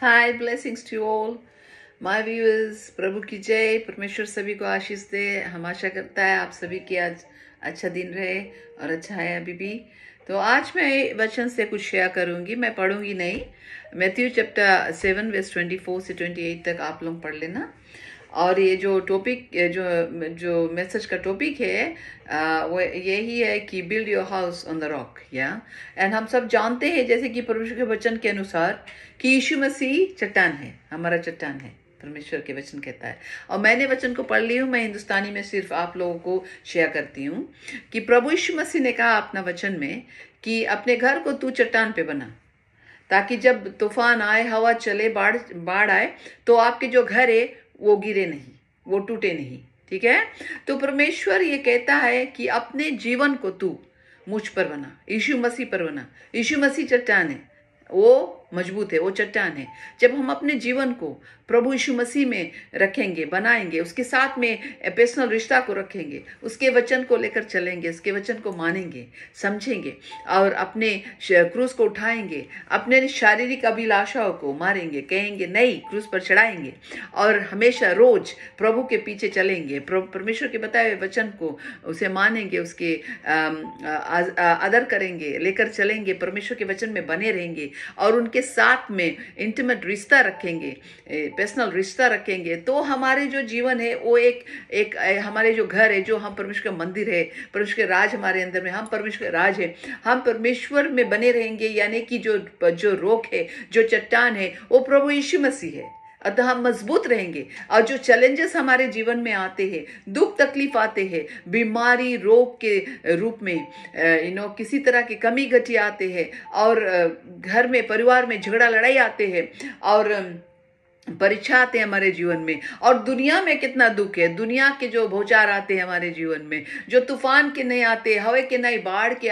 Hi, blessings to all my viewers. प्रभु की जय। परमेश्वर सभी को आशीष दे। हम आशा करता है आप सभी की आज अच्छा दिन रहे और अच्छा है अभी भी। तो आज मैं वचन से कुछ शेयर करूंगी, मैं पढ़ूंगी नहीं। मैथ्यू चैप्टर 7 वर्स 24 से 28 तक आप लोग पढ़ लेना। और ये जो टॉपिक जो जो मैसेज का टॉपिक है वो यही है कि build your house on the rock. या एंड हम सब जानते हैं जैसे कि परमेश्वर के वचन के अनुसार कि यीशु मसीह चट्टान है, हमारा चट्टान है, परमेश्वर के वचन कहता है। और मैंने वचन को पढ़ ली हूँ, मैं हिंदुस्तानी में सिर्फ आप लोगों को शेयर करती हूँ कि प्रभु यीशु मसीह ने कहा अपना वचन में कि अपने घर को तू चट्टान पे बना, ताकि जब तूफान आए, हवा चले, बाढ़ आए तो आपके जो घर है वो गिरे नहीं, वो टूटे नहीं। ठीक है। तो परमेश्वर ये कहता है कि अपने जीवन को तू मुझ पर बना, यीशु मसीह पर बना। यीशु मसीह चट्टान है, वो मजबूत है, वो चट्टान है। जब हम अपने जीवन को प्रभु यीशु मसीह में रखेंगे, बनाएंगे, उसके साथ में पर्सनल रिश्ता को रखेंगे, उसके वचन को लेकर चलेंगे, उसके वचन को मानेंगे, समझेंगे और अपने क्रूस को उठाएंगे, अपने शारीरिक अभिलाषाओं को मारेंगे, कहेंगे नहीं, क्रूस पर चढ़ाएंगे और हमेशा रोज प्रभु के पीछे चलेंगे, परमेश्वर के बताए हुए वचन को उसे मानेंगे, उसके आदर करेंगे, लेकर चलेंगे, परमेश्वर के वचन में बने रहेंगे और उनके साथ में इंटीमेट रिश्ता रखेंगे, पर्सनल रिश्ता रखेंगे, तो हमारे जो जीवन है वो एक हमारे जो घर है, जो हम परमेश्वर का मंदिर है, परमेश्वर के राज हमारे अंदर में, हम परमेश्वर का राज है, हम परमेश्वर में बने रहेंगे। यानी कि जो रोक है, जो चट्टान है, वो प्रभु यीशु मसीह है। अतः हम मजबूत रहेंगे और जो चैलेंजेस हमारे जीवन में आते हैं, दुख तकलीफ आते हैं, बीमारी रोग के रूप में, किसी तरह की कमी घटी आते हैं और घर में परिवार में झगड़ा लड़ाई आते हैं और परीक्षा आते हैं हमारे जीवन में, और दुनिया में कितना दुख है, दुनिया के जो भौचार आते हैं हमारे जीवन में, जो तूफान के नहीं आते, हवा के नहीं, बाढ़ के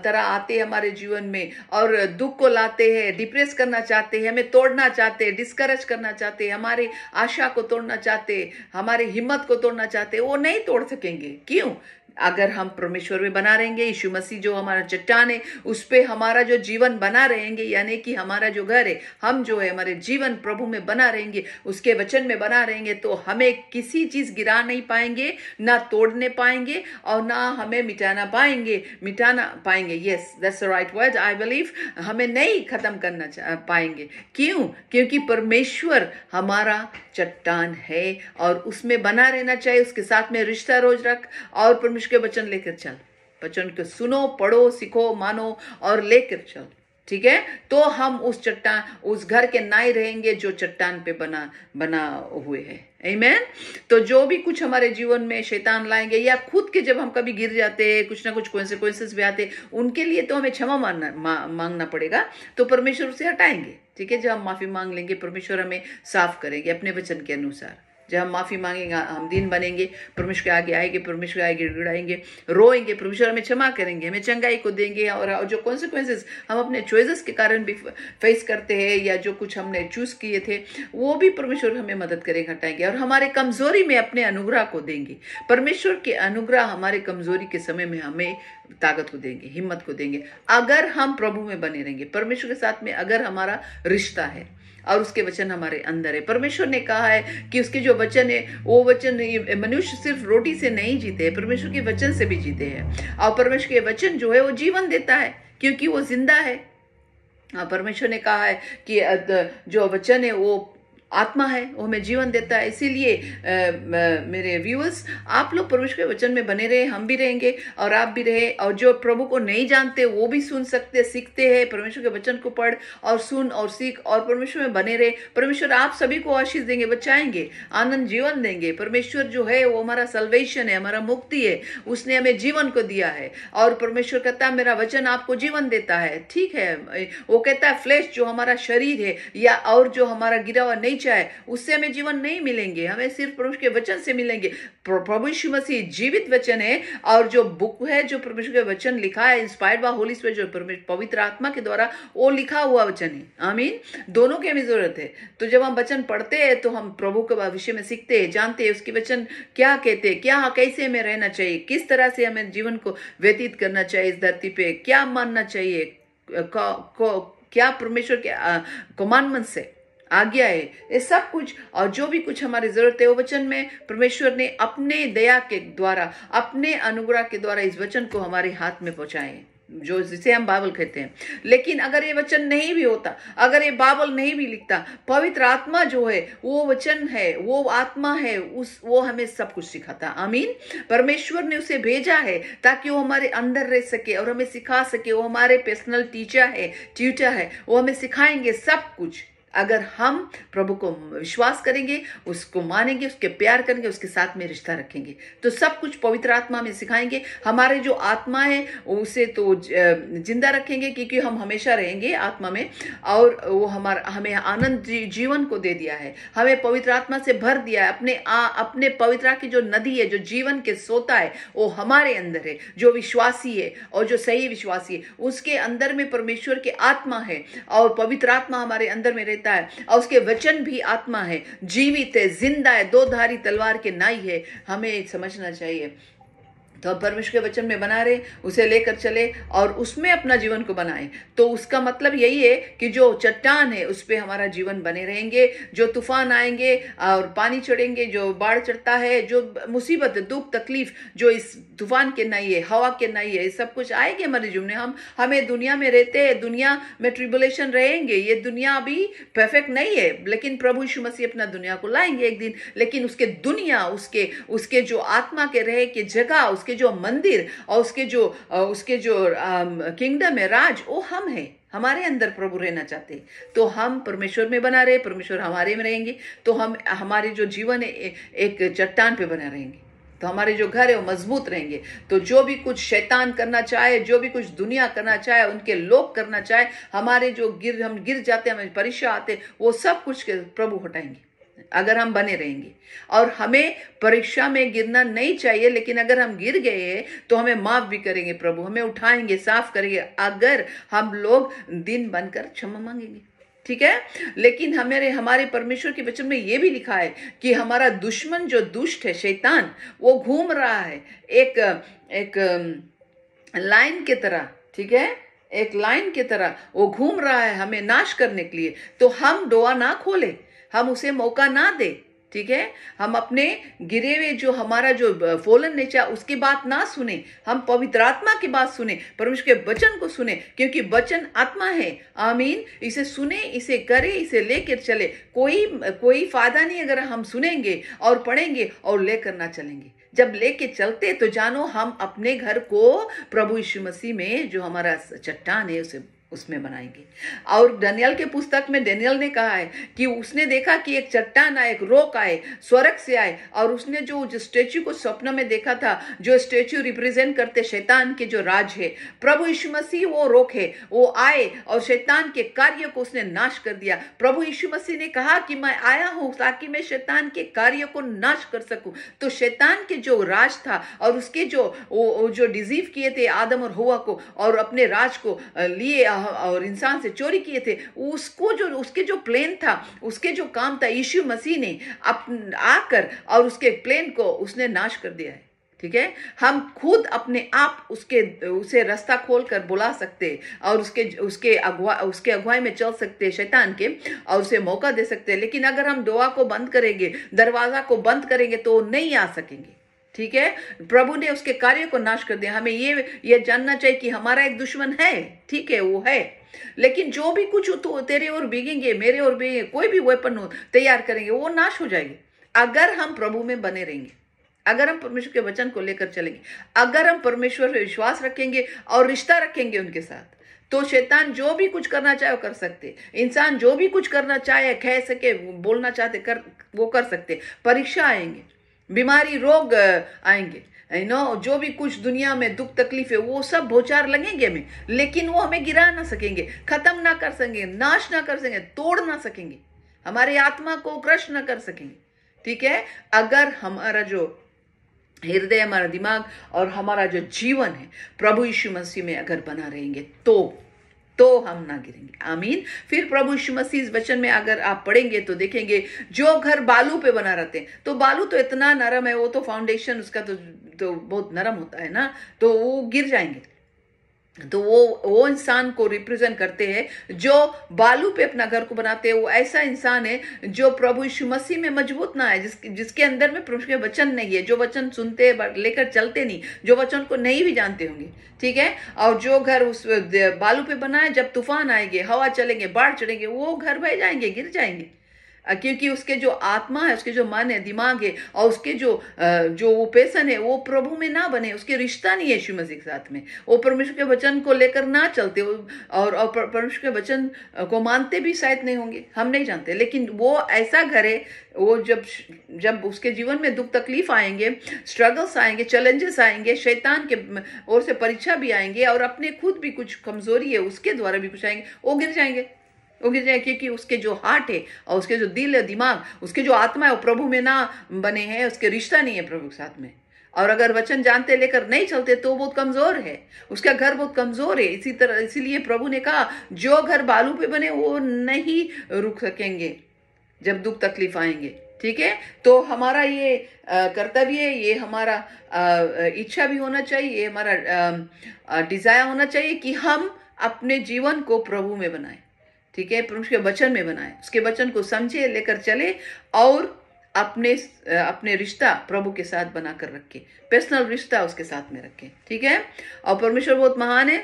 तरह आते हैं हमारे जीवन में और दुख को लाते हैं, डिप्रेस करना चाहते हैं, हमें तोड़ना चाहते हैं, डिस्करेज करना चाहते हैं, हमारी आशा को तोड़ना चाहते हैं, हमारी हिम्मत को तोड़ना चाहते हैं, वो नहीं तोड़ सकेंगे। क्यों? अगर हम परमेश्वर में बना रहेंगे, यीशु मसीह जो हमारा चट्टान है उस पे हमारा जो जीवन बना रहेंगे, यानी कि हमारा जो घर है, हम जो है हमारे जीवन प्रभु में बना रहेंगे, उसके वचन में बना रहेंगे, तो हमें किसी चीज गिरा नहीं पाएंगे, ना तोड़ने पाएंगे और ना हमें मिटाना पाएंगे। Yes, that's the right word. I believe हमें नहीं खत्म करना पाएंगे। क्यों? क्योंकि परमेश्वर हमारा चट्टान है और उसमें बना रहना चाहिए, उसके साथ में रिश्ता रोज रख और परमेश्वर के वचन लेकर चल, वचन को सुनो, पढ़ो, सीखो, मानो और लेकर चल। ठीक है। तो हम उस चट्टान, उस घर के नाई रहेंगे जो चट्टान पे बना हुए है। आमीन। तो जो भी कुछ हमारे जीवन में शैतान लाएंगे या खुद के जब हम कभी गिर जाते हैं, कुछ ना कुछ कॉन्सिक्वेंसेस भी आते, उनके लिए तो हमें क्षमा मांगना पड़ेगा, तो परमेश्वर उसे हटाएंगे। ठीक है। जब हम माफी मांग लेंगे, परमेश्वर हमें साफ करेंगे अपने वचन के अनुसार। जब हम माफी मांगेंगे, हम दिन बनेंगे, परमेश्वर के आगे आएंगे, परमेश्वर के आगे गिड़गिड़ाएंगे, रोएंगे, परमेश्वर हमें क्षमा करेंगे, हमें चंगाई को देंगे और जो कॉन्सिक्वेंसेस हम अपने चॉइसेस के कारण भी फेस करते हैं या जो कुछ हमने चूज किए थे, वो भी परमेश्वर हमें मदद करेंगे, हटाएंगे और हमारे कमजोरी में अपने अनुग्रह को देंगे। परमेश्वर के अनुग्रह हमारे कमजोरी के समय में हमें ताकत को देंगे, हिम्मत को देंगे, अगर हम प्रभु में बने रहेंगे, परमेश्वर के साथ में अगर हमारा रिश्ता है और उसके वचन हमारे अंदर है। परमेश्वर ने कहा है कि उसके जो वचन है, वो वचन, मनुष्य सिर्फ रोटी से नहीं जीते हैं, परमेश्वर के वचन से भी जीते हैं। और परमेश्वर के वचन जो है वो जीवन देता है, क्योंकि वो जिंदा है। परमेश्वर ने कहा है कि जो वचन है वो आत्मा है, वो हमें जीवन देता है। इसीलिए मेरे व्यूअर्स, आप लोग परमेश्वर के वचन में बने रहे, हम भी रहेंगे और आप भी रहे, और जो प्रभु को नहीं जानते वो भी सुन सकते, सीखते हैं, परमेश्वर के वचन को पढ़ और सुन और सीख और परमेश्वर में बने रहे। परमेश्वर आप सभी को आशीष देंगे, बचाएंगे, आनंद जीवन देंगे। परमेश्वर जो है वो हमारा सल्वेशन है, हमारा मुक्ति है, उसने हमें जीवन को दिया है। और परमेश्वर कहता है मेरा वचन आपको जीवन देता है। ठीक है। वो कहता है फ्लेश जो हमारा शरीर है या और जो हमारा गिरा हुआ नहीं चाहे, उससे हमें जीवन नहीं मिलेंगे, हमें सिर्फ परमेश्वर के वचन से मिलेंगे। प्रभु यीशु मसीह जीवित वचन है और जो बुक है, जो परमेश्वर के वचन लिखा है, इंस्पायर्ड बाय होली स्पिरिट, जो पवित्र आत्मा के द्वारा वो लिखा हुआ वचन है। आमीन। दोनों की हमें जरूरत है। तो जब हम वचन पढ़ते हैं तो हम प्रभु के विषय में सीखते हैं, जानते हैं उसके वचन क्या कहते हैं, क्या कैसे हमें रहना चाहिए, किस तरह से हमें जीवन को व्यतीत करना चाहिए, इस धरती पे क्या मानना चाहिए, क्या परमेश्वर के कमांडमेंट्स है। आज्ञा है, ये सब कुछ और जो भी कुछ हमारी जरूरत है वो वचन में परमेश्वर ने अपने दया के द्वारा, अपने अनुग्रह के द्वारा इस वचन को हमारे हाथ में पहुंचाए, जो जिसे हम बाइबल कहते हैं। लेकिन अगर ये वचन नहीं भी होता, अगर ये बाइबल नहीं भी लिखता, पवित्र आत्मा जो है वो वचन है, वो आत्मा है, वो हमें सब कुछ सिखाता। आमीन। परमेश्वर ने उसे भेजा है ताकि वो हमारे अंदर रह सके और हमें सिखा सके। वो हमारे पर्सनल टीचर है, वो हमें सिखाएंगे सब कुछ। अगर हम प्रभु को विश्वास करेंगे, उसको मानेंगे, उसके प्यार करेंगे, उसके साथ में रिश्ता रखेंगे, तो सब कुछ पवित्र आत्मा में सिखाएंगे। हमारे जो आत्मा है उसे तो जिंदा रखेंगे, क्योंकि हम हमेशा रहेंगे आत्मा में, और वो हमें आनंद जीवन को दे दिया है, हमें पवित्र आत्मा से भर दिया है। अपने पवित्र की जो नदी है, जो जीवन के सोता है, वो हमारे अंदर है। जो विश्वासी है और जो सही विश्वासी है, उसके अंदर में परमेश्वर की आत्मा है और पवित्र आत्मा हमारे अंदर में है, और उसके वचन भी आत्मा है, जीवित है, जिंदा है, दो धारी तलवार के नाई है। हमें समझना चाहिए। तो परमेश्वर के वचन में बना रहे, उसे लेकर चले और उसमें अपना जीवन को बनाए। तो उसका मतलब यही है कि जो चट्टान है उस पर हमारा जीवन बने रहेंगे। जो तूफान आएंगे और पानी चढ़ेंगे, जो बाढ़ चढ़ता है, जो मुसीबत, दुख, तकलीफ जो इस तूफान के नहीं है, हवा के नहीं है, सब कुछ आएंगे हमारे जीवन में। हमें दुनिया में रहते हैं, दुनिया में ट्रिबुलेशन रहेंगे। ये दुनिया अभी परफेक्ट नहीं है, लेकिन प्रभु यीशु मसीह अपना दुनिया को लाएंगे एक दिन। लेकिन उसके दुनिया, उसके जो आत्मा के रहे के जगह, उसके जो मंदिर और उसके जो किंगडम है, राज, वो हम है। हमारे अंदर प्रभु रहना चाहते, तो हम परमेश्वर में बना रहे, परमेश्वर हमारे में रहेंगे, तो हम हमारे जो जीवन है एक चट्टान पे बना रहेंगे। तो हमारे जो घर है वो मजबूत रहेंगे। तो जो भी कुछ शैतान करना चाहे, जो भी कुछ दुनिया करना चाहे, उनके लोग करना चाहे, हमारे जो हम गिर जाते हैं, हमें परीक्षा आते, वो सब कुछ प्रभु हटाएंगे अगर हम बने रहेंगे। और हमें परीक्षा में गिरना नहीं चाहिए, लेकिन अगर हम गिर गए तो हमें माफ भी करेंगे प्रभु, हमें उठाएंगे, साफ करेंगे, अगर हम लोग दिन बनकर क्षमा मांगेंगे। ठीक है। लेकिन हमारे परमेश्वर के वचन में यह भी लिखा है कि हमारा दुश्मन जो दुष्ट है, शैतान, वो घूम रहा है एक लाइन के तरह। ठीक है, एक लाइन की तरह वो घूम रहा है हमें नाश करने के लिए। तो हम दुआ ना खोले, हम उसे मौका ना दे। ठीक है, हम अपने गिरे हुए जो हमारा जो फॉलन नेचर, उसकी बात ना सुने, हम पवित्र आत्मा की बात सुने, परमेश्वर के वचन को सुने, क्योंकि वचन आत्मा है। आमीन। इसे सुने, इसे करे, इसे लेकर चले। कोई फायदा नहीं अगर हम सुनेंगे और पढ़ेंगे और लेकर ना चलेंगे। जब लेके चलते तो जानो हम अपने घर को प्रभु यीशु मसीह में जो हमारा चट्टान है उसमें बनाएंगे। और दानियल के पुस्तक में दानियल ने कहा है कि उसने देखा कि एक चट्टान आए, एक रोक आए, स्वर्ग से आए, और उसने जो स्टेच्यू को स्वप्न में देखा था, जो स्टेच्यू रिप्रेजेंट करते शैतान के जो राज है, प्रभु यीशु मसीह वो रोक है, वो आए और शैतान के कार्य को उसने नाश कर दिया। प्रभु यीशु मसीह ने कहा कि मैं आया हूं ताकि मैं शैतान के कार्य को नाश कर सकूं। तो शैतान के जो राज था और उसके जो डिजीव किए थे आदम और हवा को, और अपने राज को लिए और इंसान से चोरी किए थे, उसके जो प्लेन था, उसके जो काम था, यीशु मसीह ने आकर और उसके प्लेन को उसने नाश कर दिया है। ठीक है, हम खुद अपने आप उसे रास्ता खोलकर बुला सकते और उसके अगुवाई में चल सकते शैतान के, और उसे मौका दे सकते। लेकिन अगर हम दुआ को बंद करेंगे, दरवाजा को बंद करेंगे, तो नहीं आ सकेंगे। ठीक है, प्रभु ने उसके कार्य को नाश कर दिया। हमें ये जानना चाहिए कि हमारा एक दुश्मन है, ठीक है, वो है, लेकिन जो भी कुछ तो तेरे और भीगेंगे, मेरे और भीगेंगे, कोई भी वेपन तैयार करेंगे, वो नाश हो जाएंगे अगर हम प्रभु में बने रहेंगे, अगर हम परमेश्वर के वचन को लेकर चलेंगे, अगर हम परमेश्वर पर विश्वास रखेंगे और रिश्ता रखेंगे उनके साथ। तो शैतान जो भी कुछ करना चाहे वो कर सकते, इंसान जो भी कुछ करना चाहे, कह सके, बोलना चाहते वो कर सकते। परीक्षा आएंगे, बीमारी, रोग आएंगे, जो भी कुछ दुनिया में दुख तकलीफ है, वो सब भौचार लगेंगे हमें, लेकिन वो हमें गिरा ना सकेंगे, खत्म ना कर सकेंगे, नाश ना कर सकेंगे, तोड़ ना सकेंगे, हमारी आत्मा को क्रश ना कर सकेंगे। ठीक है, अगर हमारा जो हृदय, हमारा दिमाग और हमारा जो जीवन है प्रभु यीशु मसीह में अगर बना रहेंगे तो हम ना गिरेंगे। आमीन। फिर प्रभु यीशु मसीह इस वचन में अगर आप पढ़ेंगे तो देखेंगे, जो घर बालू पे बना रहते हैं, तो बालू तो इतना नरम है, वो तो फाउंडेशन उसका तो बहुत नरम होता है ना, तो वो गिर जाएंगे। तो वो इंसान को रिप्रेजेंट करते हैं जो बालू पे अपना घर को बनाते हैं। वो ऐसा इंसान है जो प्रभु यीशु मसीह में मजबूत ना है, जिसके अंदर में प्रभु के वचन नहीं है, जो वचन सुनते लेकर चलते नहीं, जो वचन को नहीं भी जानते होंगे, ठीक है। और जो घर उस बालू पे बना है, जब तूफान आएंगे, हवा चलेंगे, बाढ़ चढ़ेंगे, वो घर बह जाएंगे, गिर जाएंगे, क्योंकि उसके जो आत्मा है, उसके जो मन है, दिमाग है, और उसके जो वो पैसन है, वो प्रभु में ना बने, उसके रिश्ता नहीं है यीशु मसीह के साथ में, वो परमेश्वर के वचन को लेकर ना चलते, और परमेश्वर के वचन को मानते भी शायद नहीं होंगे, हम नहीं जानते। लेकिन वो ऐसा घर है, वो जब उसके जीवन में दुख तकलीफ आएंगे, स्ट्रगल्स आएंगे, चैलेंजेस आएंगे, शैतान के ओर से परीक्षा भी आएंगे, और अपने खुद भी कुछ कमजोरी है उसके द्वारा भी कुछ आएंगे, वो गिर जाएंगे, क्योंकि उसके जो हार्ट है और उसके जो दिल है, दिमाग, उसके जो आत्मा है, वो प्रभु में ना बने हैं, उसके रिश्ता नहीं है प्रभु के साथ में। और अगर वचन जानते लेकर नहीं चलते तो बहुत कमजोर है, उसका घर बहुत कमजोर है। इसीलिए प्रभु ने कहा जो घर बालू पे बने वो नहीं रुक सकेंगे जब दुख तकलीफ आएंगे, ठीक है। तो हमारा ये कर्तव्य है, ये हमारा इच्छा भी होना चाहिए, ये हमारा डिजायर होना चाहिए कि हम अपने जीवन को प्रभु में बनाएं, ठीक है, उसके वचन में बनाए, उसके वचन को समझे, लेकर चले, और अपने रिश्ता प्रभु के साथ बनाकर रखे, पर्सनल रिश्ता उसके साथ में रखे, ठीक है। और परमेश्वर बहुत महान है,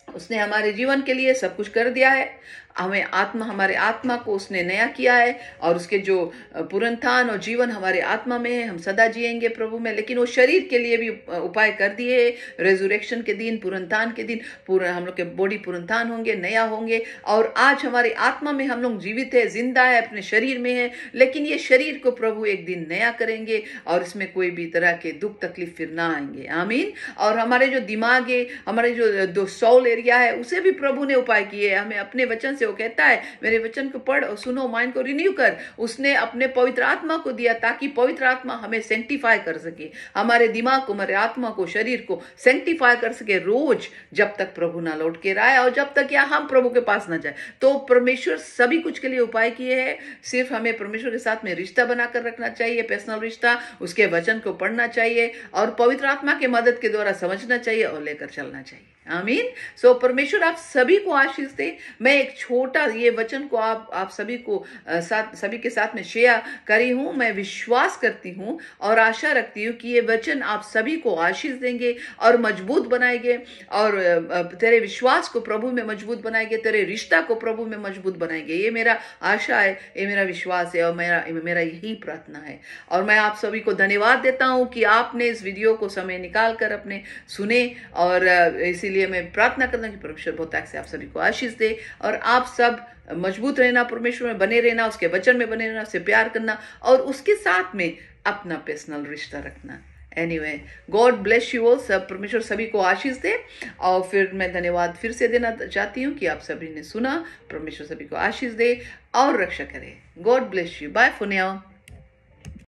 उसने हमारे जीवन के लिए सब कुछ कर दिया है, हमारे आत्मा को उसने नया किया है, और उसके जो पुनरुत्थान और जीवन हमारे आत्मा में है, हम सदा जिएंगे प्रभु में। लेकिन वो शरीर के लिए भी उपाय कर दिए, रेजुरेक्शन के दिन, पुनरुत्थान के दिन पूरा हम लोग के बॉडी पुनरुत्थान होंगे, नया होंगे। और आज हमारी आत्मा में हम लोग जीवित है, जिंदा है, अपने शरीर में है, लेकिन ये शरीर को प्रभु एक दिन नया करेंगे, और इसमें कोई भी तरह के दुख तकलीफ फिर ना आएंगे, आमीन। और हमारे जो दिमाग है, हमारे जो सोल एरिया है, उसे भी प्रभु ने उपाय किए, हमें अपने वचन से वो कहता है मेरे वचन को पढ़ और सुनो, माइंड को रिन्यू कर। उसने अपने पवित्र आत्मा को दिया ताकि पवित्र आत्मा हमें सेंटिफाई कर सके, हमारे दिमाग को, हमारे आत्मा को, शरीर को सेंटिफाई कर सके रोज, जब तक प्रभु ना लौट के आए और जब तक या हम प्रभु के पास ना जाए। तो परमेश्वर सभी कुछ के लिए उपाय किए हैं, सिर्फ हमें परमेश्वर के साथ में रिश्ता बनाकर रखना चाहिए, पर्सनल रिश्ता, उसके वचन को पढ़ना चाहिए, और पवित्र आत्मा के मदद के द्वारा समझना चाहिए और लेकर चलना चाहिए, आमीन। सो परमेश्वर आप सभी को आशीष दे। मैं एक छोटा ये वचन को आप सभी के साथ में शेयर करी हूं। मैं विश्वास करती हूं और आशा रखती हूं कि ये वचन आप सभी को आशीष देंगे और मजबूत बनाएंगे, और तेरे विश्वास को प्रभु में मजबूत बनाएंगे, तेरे रिश्ता को प्रभु में मजबूत बनाएंगे। ये मेरा आशा है, ये मेरा विश्वास है, और मेरा यही प्रार्थना है। और मैं आप सभी को धन्यवाद देता हूं कि आपने इस वीडियो को समय निकाल कर अपने सुने, और इसीलिए मैं प्रार्थना करता हूं कि परमेश्वर बहुत से आप सभी को आशीष दे, और आप सब मजबूत रहना, परमेश्वर में बने रहना, उसके वचन में बने रहना, उससे प्यार करना, और उसके साथ में अपना पर्सनल रिश्ता रखना। Anyway, God bless you all. सब परमेश्वर सभी को आशीष दे। और फिर मैं धन्यवाद फिर से देना चाहती हूँ कि आप सभी ने सुना। परमेश्वर सभी को आशीष दे और रक्षा करे। God bless you. Bye for now.